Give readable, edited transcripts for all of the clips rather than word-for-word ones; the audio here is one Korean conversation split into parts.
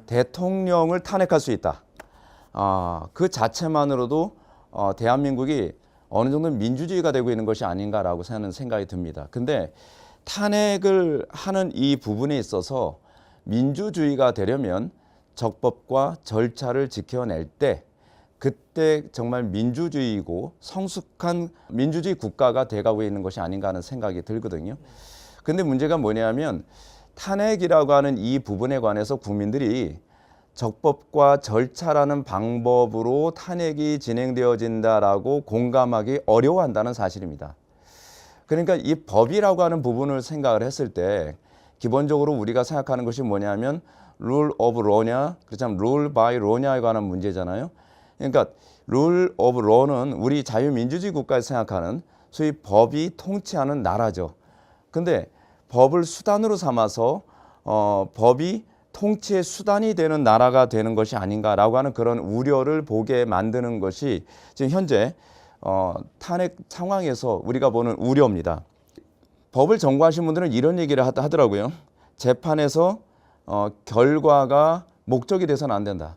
대통령을 탄핵할 수 있다. 그 자체만으로도 대한민국이 어느 정도 민주주의가 되고 있는 것이 아닌가라고 하는 생각이 듭니다. 근데 탄핵을 하는 이 부분에 있어서 민주주의가 되려면 적법과 절차를 지켜낼 때 그때 정말 민주주의이고 성숙한 민주주의 국가가 돼가고 있는 것이 아닌가 하는 생각이 들거든요. 근데 문제가 뭐냐면 탄핵이라고 하는 이 부분에 관해서 국민들이 적법과 절차라는 방법으로 탄핵이 진행되어진다라고 공감하기 어려워한다는 사실입니다. 그러니까 이 법이라고 하는 부분을 생각을 했을 때 기본적으로 우리가 생각하는 것이 뭐냐면 rule of law냐, 그렇다면 rule by law냐에 관한 문제잖아요. 그러니까 rule of law는 우리 자유민주주의 국가에서 생각하는 소위 법이 통치하는 나라죠. 근데 법을 수단으로 삼아서 법이 통치의 수단이 되는 나라가 되는 것이 아닌가라고 하는 그런 우려를 보게 만드는 것이 지금 현재 탄핵 상황에서 우리가 보는 우려입니다. 법을 전공하신 분들은 이런 얘기를 하더라고요. 재판에서 결과가 목적이 돼서는 안 된다.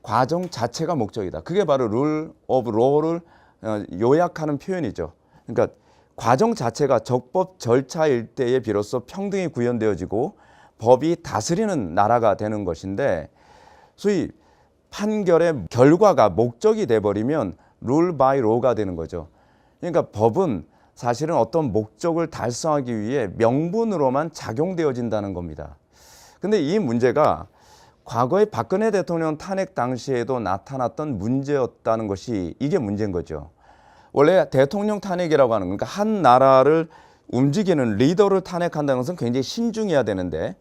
과정 자체가 목적이다. 그게 바로 rule of law를 요약하는 표현이죠. 그러니까 과정 자체가 적법 절차일 때에 비로소 평등이 구현되어지고 법이 다스리는 나라가 되는 것인데 소위 판결의 결과가 목적이 돼버리면 rule by law가 되는 거죠. 그러니까 법은 사실은 어떤 목적을 달성하기 위해 명분으로만 작용되어진다는 겁니다. 근데 이 문제가 과거에 박근혜 대통령 탄핵 당시에도 나타났던 문제였다는 것이 이게 문제인 거죠. 원래 대통령 탄핵이라고 하는 그러니까 한 나라를 움직이는 리더를 탄핵한다는 것은 굉장히 신중해야 되는데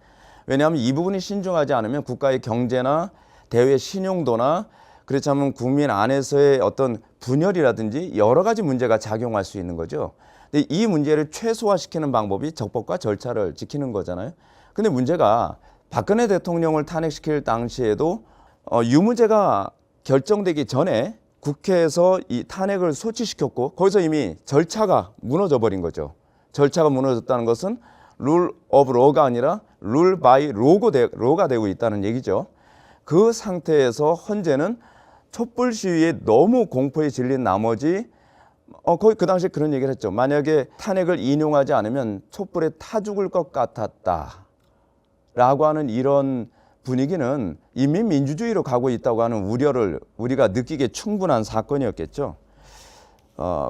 왜냐하면 이 부분이 신중하지 않으면 국가의 경제나 대외 신용도나 그렇다면 국민 안에서의 어떤 분열이라든지 여러 가지 문제가 작용할 수 있는 거죠. 근데 이 문제를 최소화시키는 방법이 적법과 절차를 지키는 거잖아요. 근데 문제가 박근혜 대통령을 탄핵시킬 당시에도 유무죄가 결정되기 전에 국회에서 이 탄핵을 소치시켰고 거기서 이미 절차가 무너져 버린 거죠. 절차가 무너졌다는 것은 rule of law가 아니라 rule by law가 되고 있다는 얘기죠. 그 상태에서 헌재는 촛불 시위에 너무 공포에 질린 나머지 거의 그 당시에 그런 얘기를 했죠. 만약에 탄핵을 인용하지 않으면 촛불에 타 죽을 것 같았다 라고 하는 이런 분위기는 이미 민주주의로 가고 있다고 하는 우려를 우리가 느끼기에 충분한 사건이었겠죠.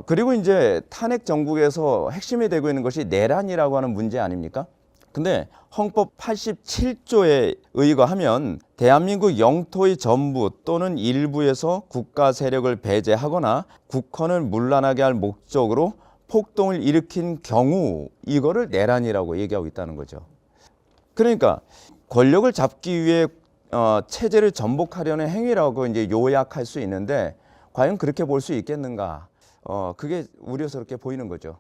그리고 이제 탄핵 정국에서 핵심이 되고 있는 것이 내란이라고 하는 문제 아닙니까? 근데 헌법 87조에 의거하면 대한민국 영토의 전부 또는 일부에서 국가 세력을 배제하거나 국헌을 문란하게 할 목적으로 폭동을 일으킨 경우 이거를 내란이라고 얘기하고 있다는 거죠. 그러니까 권력을 잡기 위해 체제를 전복하려는 행위라고 이제 요약할 수 있는데 과연 그렇게 볼 수 있겠는가? 그게 우려스럽게 보이는 거죠.